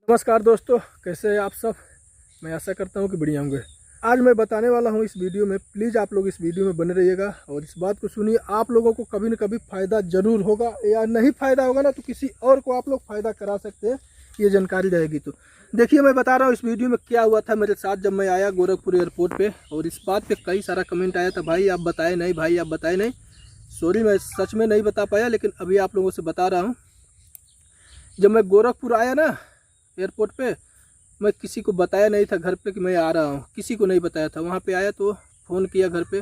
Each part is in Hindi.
नमस्कार दोस्तों, कैसे हैं आप सब। मैं आशा करता हूं कि बढ़िया होंगे। आज मैं बताने वाला हूं इस वीडियो में, प्लीज़ आप लोग इस वीडियो में बने रहिएगा और इस बात को सुनिए। आप लोगों को कभी न कभी फ़ायदा ज़रूर होगा, या नहीं फ़ायदा होगा ना तो किसी और को आप लोग फ़ायदा करा सकते हैं, ये जानकारी रहेगी। तो देखिए, मैं बता रहा हूँ इस वीडियो में क्या हुआ था मेरे साथ जब मैं आया गोरखपुर एयरपोर्ट पर। और इस बात पर कई सारा कमेंट आया था, भाई आप बताए नहीं, भाई आप बताए नहीं। सॉरी, मैं सच में नहीं बता पाया, लेकिन अभी आप लोगों से बता रहा हूँ। जब मैं गोरखपुर आया ना एयरपोर्ट पे, मैं किसी को बताया नहीं था घर पे कि मैं आ रहा हूँ, किसी को नहीं बताया था। वहाँ पे आया तो फ़ोन किया घर पे,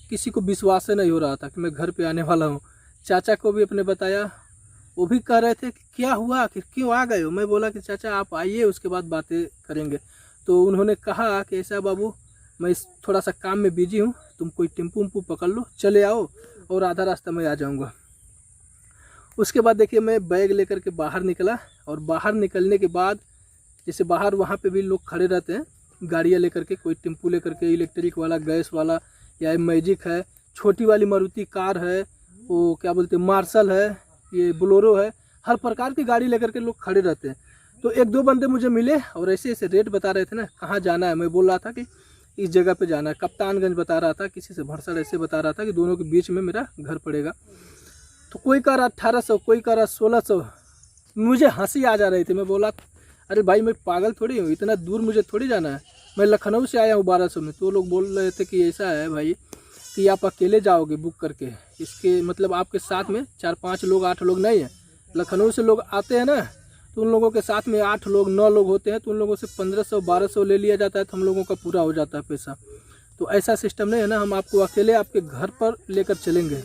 किसी को विश्वास नहीं हो रहा था कि मैं घर पे आने वाला हूँ। चाचा को भी अपने बताया, वो भी कह रहे थे कि क्या हुआ, कि क्यों आ गए हो। मैं बोला कि चाचा आप आइए, उसके बाद बातें करेंगे। तो उन्होंने कहा कि ऐसा बाबू, मैं थोड़ा सा काम में बिजी हूँ, तुम कोई टेम्पू उम्पू पकड़ लो, चले आओ और आधा रास्ता मैं आ जाऊँगा। उसके बाद देखिए, मैं बैग लेकर के बाहर निकला। और बाहर निकलने के बाद जैसे बाहर वहाँ पे भी लोग खड़े रहते हैं गाड़ियाँ लेकर के, कोई टेम्पू लेकर के, इलेक्ट्रिक वाला, गैस वाला, या मैजिक है, छोटी वाली मारुति कार है, वो क्या बोलते हैं मार्शल है, ये बोलेरो है, हर प्रकार की गाड़ी लेकर के लोग खड़े रहते हैं। तो एक दो बंदे मुझे मिले और ऐसे ऐसे रेट बता रहे थे ना, कहाँ जाना है। मैं बोल रहा था कि इस जगह पे जाना है, कप्तानगंज बता रहा था, किसी से भरसड़ ऐसे बता रहा था कि दोनों के बीच में मेरा घर पड़ेगा। तो कोई कह रहा 1800, कोई कह रहा 1600। मुझे हंसी आ जा रही थी। मैं बोला अरे भाई, मैं पागल थोड़ी हूँ, इतना दूर मुझे थोड़ी जाना है। मैं लखनऊ से आया हूँ 1200 में। तो लोग बोल रहे थे कि ऐसा है भाई कि आप अकेले जाओगे बुक करके, इसके मतलब आपके साथ में 4-5 लोग, 8 लोग नहीं है। लखनऊ से लोग आते हैं ना, तो उन लोगों के साथ में 8 लोग 9 लोग होते हैं, तो उन लोगों से 1500-1200 ले लिया जाता है, तो हम लोगों का पूरा हो जाता है पैसा। तो ऐसा सिस्टम नहीं है ना, हम आपको अकेले आपके घर पर लेकर चलेंगे।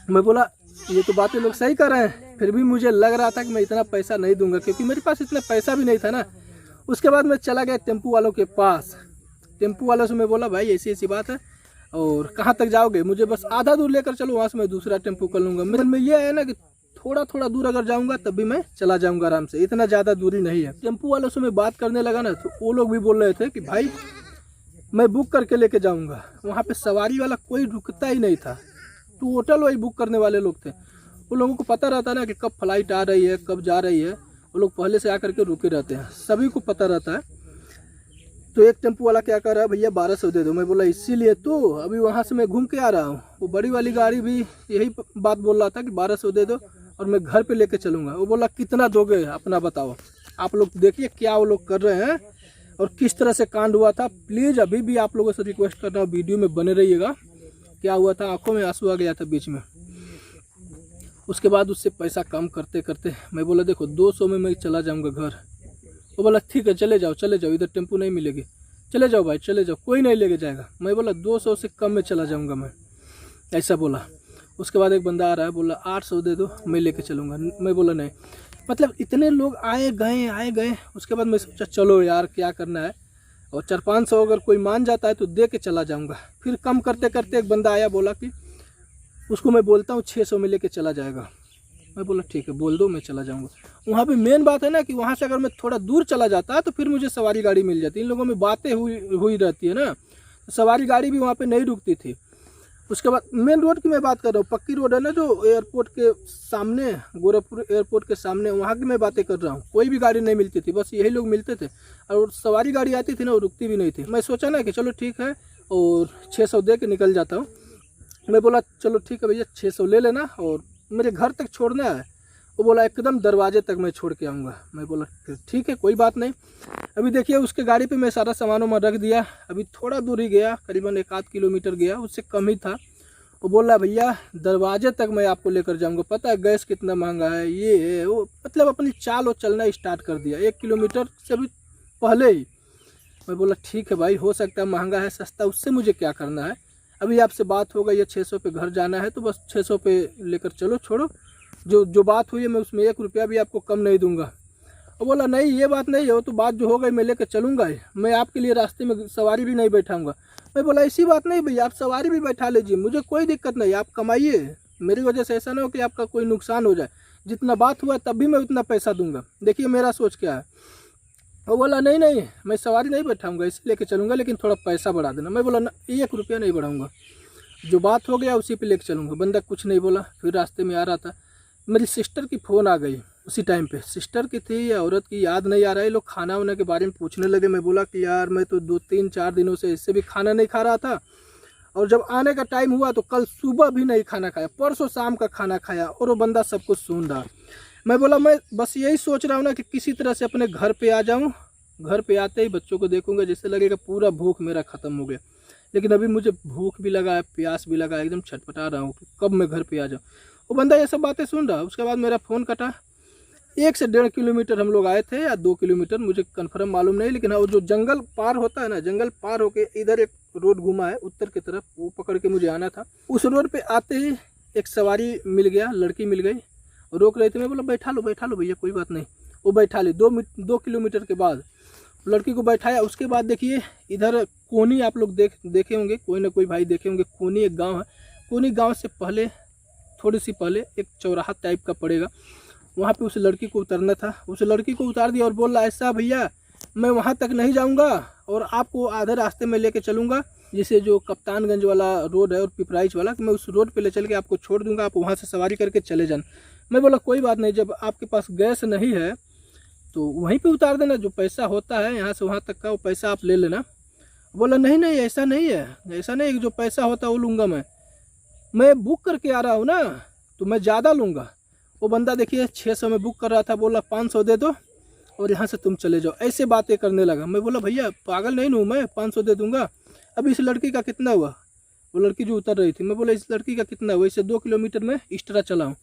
मैं बोला ये तो बातें लोग सही कर रहे हैं, फिर भी मुझे लग रहा था कि मैं इतना पैसा नहीं दूंगा, क्योंकि मेरे पास इतना पैसा भी नहीं था ना। उसके बाद मैं चला गया टेम्पू वालों के पास। टेम्पू वालों से मैं बोला भाई ऐसी ऐसी बात है, और कहाँ तक जाओगे, मुझे बस आधा दूर लेकर चलो, वहाँ से मैं दूसरा टेम्पू कर लूँगा। मेरे में ये है ना कि थोड़ा थोड़ा दूर अगर जाऊँगा तब भी मैं चला जाऊँगा आराम से, इतना ज़्यादा दूरी नहीं है। टेम्पू वालों से मैं बात करने लगा ना, तो वो लोग भी बोल रहे थे कि भाई मैं बुक करके लेके जाऊँगा। वहाँ पर सवारी वाला कोई रुकता ही नहीं था, तो होटल वही बुक करने वाले लोग थे। वो लोगों को पता रहता ना कि कब फ्लाइट आ रही है, कब जा रही है, वो लोग पहले से आकर के रुके रहते हैं, सभी को पता रहता है। तो एक टेम्पू वाला क्या कर रहा है, भैया 1200 दे दो। मैं बोला इसीलिए तो अभी वहाँ से मैं घूम के आ रहा हूँ। वो बड़ी वाली गाड़ी भी यही बात बोल रहा था कि 1200 दे दो और मैं घर पे लेके चलूँगा। वो बोला कितना दोगे, अपना बताओ। आप लोग देखिए क्या वो लोग कर रहे हैं और किस तरह से कांड हुआ था। प्लीज़ अभी भी आप लोगों से रिक्वेस्ट कर रहा हूँ, वीडियो में बने रहिएगा। क्या हुआ था, आंखों में आंसू आ गया था बीच में। उसके बाद उससे पैसा कम करते करते मैं बोला देखो 200 में मैं चला जाऊंगा घर। वो बोला ठीक है, चले जाओ चले जाओ, इधर टेम्पू नहीं मिलेगी, चले जाओ भाई चले जाओ, कोई नहीं लेके जाएगा। मैं बोला 200 से कम में चला जाऊंगा मैं, ऐसा बोला। उसके बाद एक बंदा आ रहा है, बोला 800 दे दो, मैं लेके चलूँगा। मैं बोला नहीं। मतलब इतने लोग आए गए। उसके बाद मैं सोचा चलो यार क्या करना है, और 400-500 अगर कोई मान जाता है तो दे के चला जाऊँगा। फिर कम करते करते एक बंदा आया, बोला कि उसको मैं बोलता हूँ 600 में लेके चला जाएगा। मैं बोला ठीक है, बोल दो, मैं चला जाऊँगा। वहाँ पे मेन बात है ना कि वहाँ से अगर मैं थोड़ा दूर चला जाता तो फिर मुझे सवारी गाड़ी मिल जाती। इन लोगों में बातें हुई रहती है ना, तो सवारी गाड़ी भी वहाँ पे नहीं रुकती थी। उसके बाद मेन रोड की मैं बात कर रहा हूँ, पक्की रोड है ना जो एयरपोर्ट के सामने, गोरखपुर एयरपोर्ट के सामने, वहाँ की मैं बातें कर रहा हूँ। कोई भी गाड़ी नहीं मिलती थी, बस यही लोग मिलते थे। और सवारी गाड़ी आती थी ना, वो रुकती भी नहीं थी। मैं सोचा ना कि चलो ठीक है, और 600 दे के निकल जाता हूँ। मैं बोला चलो ठीक है भैया 600 ले लेना और मेरे घर तक छोड़ना है। वो बोला एकदम दरवाजे तक मैं छोड़ के आऊँगा। मैं बोला फिर ठीक है, कोई बात नहीं। अभी देखिए उसके गाड़ी पे मैं सारा सामानों में रख दिया। अभी थोड़ा दूर ही गया, करीबन 1-8 किलोमीटर गया, उससे कम ही था। वो बोल रहा भैया दरवाजे तक मैं आपको लेकर जाऊँगा, पता है गैस कितना महंगा है, ये है वो, मतलब अपनी चाल और चलना स्टार्ट कर दिया 1 किलोमीटर से भी पहले ही। मैं बोला ठीक है भाई, हो सकता है महंगा है सस्ता, उससे मुझे क्या करना है। अभी आपसे बात हो गई है 600 पे घर जाना है, तो बस 600 पे लेकर चलो, छोड़ो। जो बात हुई है मैं उसमें 1 रुपया भी आपको कम नहीं दूंगा। और बोला नहीं ये बात नहीं है, वो तो बात जो हो गई मैं लेकर चलूँगा ही, मैं आपके लिए रास्ते में सवारी भी नहीं बैठाऊँगा। मैं बोला ऐसी बात नहीं भैया, आप सवारी भी बैठा लीजिए, मुझे कोई दिक्कत नहीं, आप कमाइए, मेरी वजह से ऐसा ना हो कि आपका कोई नुकसान हो जाए। जितना बात हुआ तब भी मैं उतना पैसा दूंगा। देखिए मेरा सोच क्या है। वो बोला नहीं मैं सवारी नहीं बैठाऊंगा, इसे लेके चलूँगा, लेकिन थोड़ा पैसा बढ़ा देना। मैं बोला 1 रुपया नहीं बढ़ाऊँगा, जो बात हो गया उसी पे लेके चलूँगा। बंदा कुछ नहीं बोला। फिर रास्ते में आ रहा था, मेरी सिस्टर की फ़ोन आ गई। उसी टाइम पे सिस्टर की थी या औरत की याद नहीं आ रहा है। लोग खाना वाना के बारे में पूछने लगे। मैं बोला कि यार मैं तो 2-3-4 दिनों से इससे भी खाना नहीं खा रहा था, और जब आने का टाइम हुआ तो कल सुबह भी नहीं खाना खाया, परसों शाम का खाना खाया, और वो बंदा सब कुछ सुन रहा। मैं बोला मैं बस यही सोच रहा हूँ ना कि किसी तरह से अपने घर पे आ जाऊँ। घर पे आते ही बच्चों को देखूंगा, जिससे लगेगा पूरा भूख मेरा ख़त्म हो गया। लेकिन अभी मुझे भूख भी लगा है, प्यास भी लगा है, एकदम छटपटा रहा हूँ कि कब मैं घर पे आ जाऊँ। वो बंदा ये सब बातें सुन रहा। उसके बाद मेरा फ़ोन कटा। 1 से 1.5 किलोमीटर हम लोग आए थे, या 2 किलोमीटर, मुझे कंफर्म मालूम नहीं। लेकिन वो जो जंगल पार होता है ना, जंगल पार होके इधर एक रोड घुमा है उत्तर की तरफ, वो पकड़ के मुझे आना था। उस रोड पे आते ही एक सवारी मिल गया, लड़की मिल गई, रोक रही थी। मैं बोला बैठा लो भैया, कोई बात नहीं। वो बैठा ली। 2 किलोमीटर के बाद लड़की को बैठाया। उसके बाद देखिए इधर कोनी, आप लोग देखे होंगे, कोई ना कोई भाई देखे होंगे। कोनी एक गाँव है। कोनी गाँव से पहले, थोड़ी सी पहले एक चौराहा टाइप का पड़ेगा, वहाँ पे उस लड़की को उतरना था। उस लड़की को उतार दिया और बोल रहा ऐसा भैया मैं वहाँ तक नहीं जाऊँगा और आपको आधे रास्ते में लेके चलूँगा, जैसे जो कप्तानगंज वाला रोड है और पिपराइच वाला, कि मैं उस रोड पे ले चल के आपको छोड़ दूँगा, आप वहाँ से सवारी करके चले जाना। मैं बोला कोई बात नहीं, जब आपके पास गैस नहीं है तो वहीं पे उतार देना, जो पैसा होता है यहाँ से वहाँ तक का वो पैसा आप ले लेना। बोला नहीं ऐसा नहीं है, जो पैसा होता है वो लूँगा मैं बुक करके आ रहा हूँ ना, तो मैं ज़्यादा लूँगा। वो बंदा देखिए 600 में बुक कर रहा था, बोला 500 दे दो और यहाँ से तुम चले जाओ। ऐसे बातें करने लगा। मैं बोला भैया पागल नहीं हूँ मैं, 500 दे दूंगा। अब इस लड़की का कितना हुआ? वो लड़की जो उतर रही थी, मैं बोला इस लड़की का कितना हुआ? इससे 2 किलोमीटर में एक्स्ट्रा चला हूँ।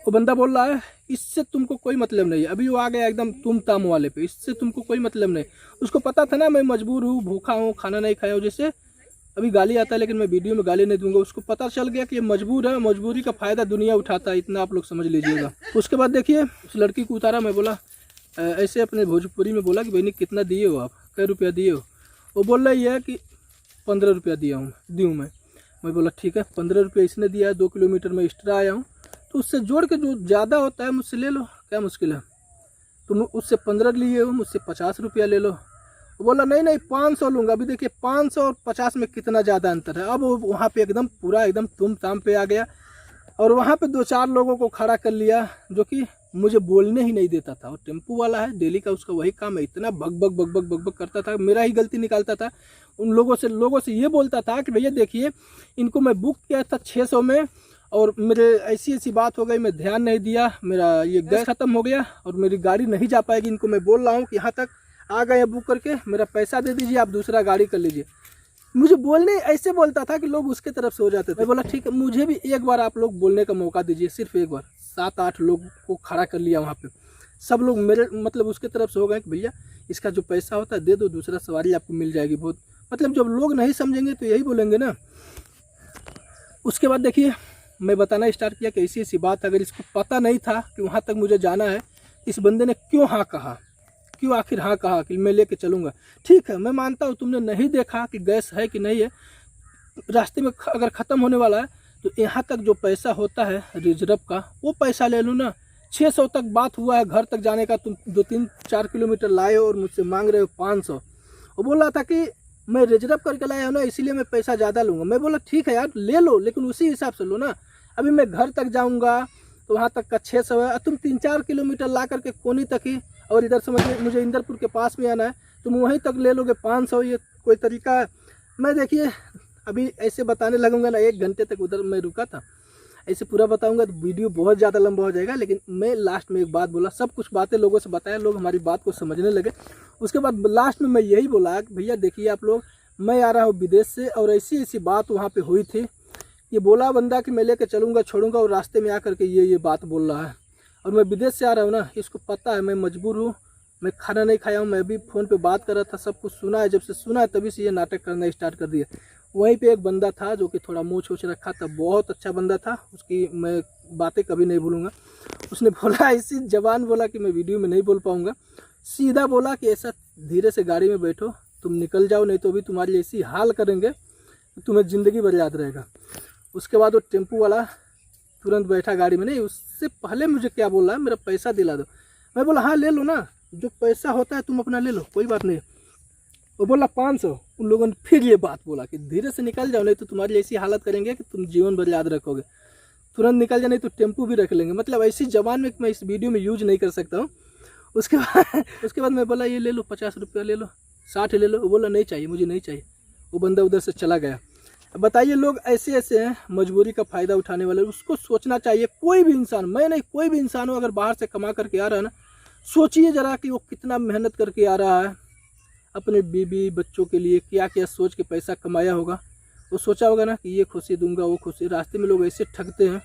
वो बंदा बोल रहा है इससे तुमको कोई मतलब नहीं है। अभी वो आ गया एकदम तुम ताम वाले पे, इससे तुमको कोई मतलब नहीं। उसको पता था ना मैं मजबूर हूँ, भूखा हूँ, खाना नहीं खाया हूँ। जैसे अभी गाली आता है, लेकिन मैं वीडियो में गाली नहीं दूंगा। उसको पता चल गया कि ये मजबूर है, मजबूरी का फ़ायदा दुनिया उठाता है, इतना आप लोग समझ लीजिएगा। उसके बाद देखिए उस लड़की को उतारा। मैं बोला ऐसे अपने भोजपुरी में बोला कि बहनी कितना दिए हो आप, कै रुपया दिए हो? वो बोल रही है कि 15 रुपया दूँ मैं बोला ठीक है 15 रुपया इसने दिया है, 2 किलोमीटर में एक्स्ट्रा आया हूँ, तो उससे जोड़ के जो ज़्यादा होता है मुझसे ले लो, क्या मुश्किल है। तुम उससे 15 लिए हो, मुझसे 50 रुपया ले लो। बोला नहीं 500 लूँगा। अभी देखिए 500 और 50 में कितना ज़्यादा अंतर है। अब वो वहाँ पे एकदम पूरा एकदम तुम ताम पे आ गया, और वहाँ पे 2-4 लोगों को खड़ा कर लिया, जो कि मुझे बोलने ही नहीं देता था। और टेम्पू वाला है, डेली का उसका वही काम है, इतना बक करता था, मेरा ही गलती निकालता था। उन लोगों से ये बोलता था कि भैया देखिए इनको मैं बुक किया था 600 में, और मेरे ऐसी बात हो गई, मैं ध्यान नहीं दिया, मेरा ये गैस ख़त्म हो गया और मेरी गाड़ी नहीं जा पाएगी। इनको मैं बोल रहा हूँ कि यहाँ तक आ गए बुक करके, मेरा पैसा दे दीजिए, आप दूसरा गाड़ी कर लीजिए। मुझे बोलने ऐसे बोलता था कि लोग उसके तरफ से हो जाते थे। मैं बोला ठीक है मुझे भी एक बार आप लोग बोलने का मौका दीजिए, सिर्फ एक बार। 7-8 लोग को खड़ा कर लिया वहाँ पे, सब लोग मेरे मतलब उसके तरफ से हो गए कि भैया इसका जो पैसा होता है दे दो, दूसरा सवारी आपको मिल जाएगी। बहुत मतलब जब लोग नहीं समझेंगे तो यही बोलेंगे ना। उसके बाद देखिए मैं बताना स्टार्ट किया कि ऐसी बात, अगर इसको पता नहीं था कि वहाँ तक मुझे जाना है, इस बंदे ने क्यों हाँ कहा, क्यों आखिर हाँ कहा कि मैं लेके चलूँगा। ठीक है मैं मानता हूँ तुमने नहीं देखा कि गैस है कि नहीं है, रास्ते में अगर ख़त्म होने वाला है तो यहाँ तक जो पैसा होता है रिजर्व का वो पैसा ले लो ना। 600 तक बात हुआ है, घर तक जाने का तुम 2-3-4 किलोमीटर लाए हो और मुझसे मांग रहे हो 500। वो बोल रहा था कि मैं रिजर्व करके लाया हूँ ना, इसीलिए मैं पैसा ज़्यादा लूँगा। मैं बोला ठीक है यार ले लो, लेकिन उसी हिसाब से लो ना। अभी मैं घर तक जाऊँगा तो वहाँ तक का 600 है, तुम 3-4 किलोमीटर ला करके कोनी तक ही, और इधर समझिए मुझे इंदरपुर के पास में आना है, तुम वहीं तक ले लोगे 500। ये कोई तरीका है? मैं देखिए अभी ऐसे बताने लगूंगा ना, 1 घंटे तक उधर मैं रुका था, ऐसे पूरा बताऊंगा तो वीडियो बहुत ज़्यादा लंबा हो जाएगा। लेकिन मैं लास्ट में एक बात बोला, सब कुछ बातें लोगों से बताया, लोग हमारी बात को समझने लगे। उसके बाद लास्ट में मैं यही बोला कि भैया देखिए आप लोग, मैं आ रहा हूँ विदेश से और ऐसी बात वहाँ पर हुई थी। ये बोला बंदा कि मैं लेकर चलूँगा छोड़ूंगा, और रास्ते में आकर के ये बात बोल रहा है। और मैं विदेश से आ रहा हूँ ना, इसको पता है मैं मजबूर हूँ, मैं खाना नहीं खाया हूँ। मैं भी फ़ोन पे बात कर रहा था, सब कुछ सुना है, जब से सुना है तभी से ये नाटक करना स्टार्ट कर दिया। वहीं पे एक बंदा था जो कि थोड़ा मूछ वूछ रखा था, बहुत अच्छा बंदा था, उसकी मैं बातें कभी नहीं भूलूंगा। उसने बोला ऐसी जबान बोला कि मैं वीडियो में नहीं बोल पाऊँगा, सीधा बोला कि ऐसा धीरे से गाड़ी में बैठो, तुम निकल जाओ, नहीं तो अभी तुम्हारी ऐसी हाल करेंगे तुम्हें ज़िंदगी भर याद रहेगा। उसके बाद वो टेम्पू वाला तुरंत बैठा गाड़ी में। नहीं उससे पहले मुझे क्या बोल रहा है, मेरा पैसा दिला दो। मैं बोला हाँ ले लो ना, जो पैसा होता है तुम अपना ले लो, कोई बात नहीं। वो बोला 500। उन लोगों ने फिर ये बात बोला कि धीरे से निकल जाओ, नहीं तो तुम्हारी ऐसी हालत करेंगे कि तुम जीवन भर याद रखोगे। तुरंत निकल जाए, नहीं तो टेम्पू भी रख लेंगे। मतलब ऐसी जबान में मैं इस वीडियो में यूज नहीं कर सकता हूँ। उसके बाद मैं बोला ये ले लो 50 रुपया ले लो, 60 ले लो। वो बोला नहीं चाहिए, मुझे नहीं चाहिए। वो बंदा उधर से चला गया। बताइए, लोग ऐसे ऐसे हैं मजबूरी का फ़ायदा उठाने वाले। उसको सोचना चाहिए, कोई भी इंसान, मैं नहीं, कोई भी इंसान हो, अगर बाहर से कमा करके आ रहा है ना, सोचिए ज़रा कि वो कितना मेहनत करके आ रहा है अपने बीवी बच्चों के लिए, क्या क्या सोच के पैसा कमाया होगा। वो सोचा होगा ना कि ये खुशी दूंगा, वो खुशी। रास्ते में लोग ऐसे ठगते हैं,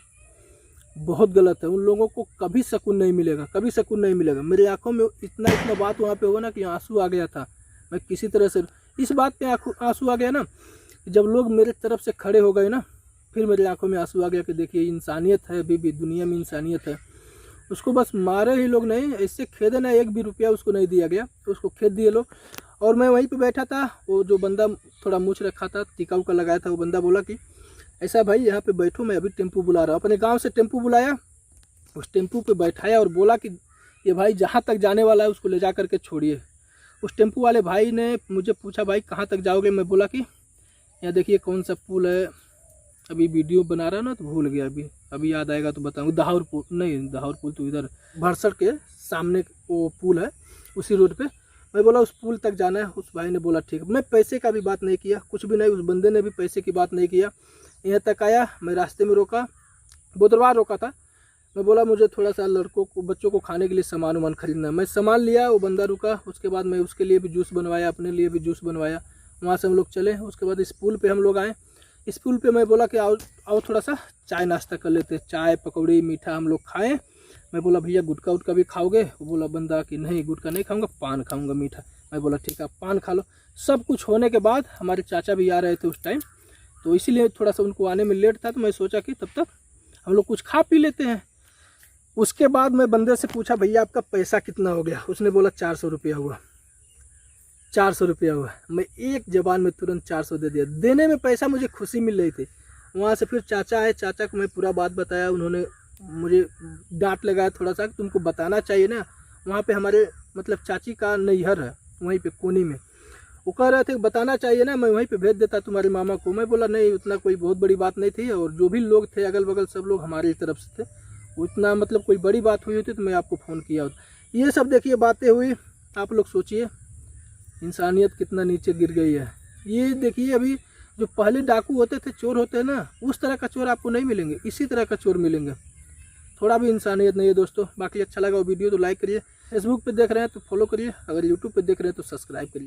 बहुत गलत है। उन लोगों को कभी सुकून नहीं मिलेगा, कभी सुकून नहीं मिलेगा। मेरी आंखों में इतना बात वहाँ पे होगा ना कि आंसू आ गया था। मैं किसी तरह से इस बात पे आंसू आ गया ना, जब लोग मेरे तरफ से खड़े हो गए ना, फिर मेरी आंखों में आंसू आ गया कि देखिए इंसानियत है, अभी भी दुनिया में इंसानियत है। उसको बस मारे ही लोग नहीं, ऐसे खेदे ना, 1 भी रुपया उसको नहीं दिया गया, तो उसको खेद दिए लोग। और मैं वहीं पे बैठा था, वो जो बंदा थोड़ा मूछ रखा था, टीका उका लगाया था, वो बंदा बोला कि ऐसा भाई यहाँ पे बैठो, मैं अभी टेम्पू बुला रहा हूँ। अपने गांव से टेम्पू बुलाया, उस टेम्पू पे बैठाया और बोला कि ये भाई जहाँ तक जाने वाला है उसको ले जा करके छोड़िए। उस टेम्पू वाले भाई ने मुझे पूछा भाई कहाँ तक जाओगे। मैं बोला कि यहाँ देखिए कौन सा पुल है, अभी वीडियो बना रहा ना तो भूल गया, अभी याद आएगा तो बताऊँगा। दाहौर पुल नहीं, दाहौर पुल तो इधर भरसड़ के सामने वो पुल है, उसी रोड पे। मैं बोला उस पुल तक जाना है। उस भाई ने बोला ठीक। मैं पैसे का भी बात नहीं किया, कुछ भी नहीं। उस बंदे ने भी पैसे की बात नहीं किया। यहाँ तक आया, मैं रास्ते में रोका, बोतलवार रोका था। मैं बोला मुझे थोड़ा सा लड़कों को, बच्चों को खाने के लिए सामान वामान खरीदना है। मैं सामान लिया, वो बंदा रुका। उसके बाद मैं उसके लिए भी जूस बनवाया, अपने लिए भी जूस बनवाया। वहाँ से हम लोग चले। उसके बाद इस पुल पे हम लोग आए। इस पुल पे मैं बोला कि आओ थोड़ा सा चाय नाश्ता कर लेते, चाय पकौड़ी मीठा हम लोग खाएँ। मैं बोला भैया गुटखा उटका भी खाओगे? वो बोला बंदा कि नहीं गुटखा नहीं खाऊंगा, पान खाऊंगा मीठा। मैं बोला ठीक है आप पान खा लो। सब कुछ होने के बाद हमारे चाचा भी आ रहे थे उस टाइम, तो इसीलिए थोड़ा सा उनको आने में लेट था। तो मैं सोचा कि तब तक हम लोग कुछ खा पी लेते हैं। उसके बाद मैं बंदे से पूछा भैया आपका पैसा कितना हो गया? उसने बोला 400 रुपया हुआ, 400 रुपया हुआ। मैं एक जबान में तुरंत 400 दे दिया। देने में पैसा मुझे खुशी मिल रही थी। वहाँ से फिर चाचा आए, चाचा को मैं पूरा बात बताया। उन्होंने मुझे डांट लगाया थोड़ा सा, तुमको बताना चाहिए ना। वहाँ पे हमारे मतलब चाची का नैहर है, वहीं पे कोनी में। वो कह रहे थे बताना चाहिए ना, मैं वहीं पे भेज देता तुम्हारे मामा को। मैं बोला नहीं, उतना कोई बहुत बड़ी बात नहीं थी। और जो भी लोग थे अगल बगल सब लोग हमारी तरफ से थे। उतना मतलब कोई बड़ी बात हुई होती तो मैं आपको फ़ोन किया होता। ये सब देखिए बातें हुई। आप लोग सोचिए इंसानियत कितना नीचे गिर गई है। ये देखिए अभी जो पहले डाकू होते थे, चोर होते हैं ना, उस तरह का चोर आपको नहीं मिलेंगे, इसी तरह का चोर मिलेंगे। थोड़ा भी इंसानियत नहीं है दोस्तों। बाकी अच्छा लगा वो वीडियो तो लाइक करिए। फेसबुक पे देख रहे हैं तो फॉलो करिए, अगर यूट्यूब पे देख रहे हैं तो सब्सक्राइब करिए।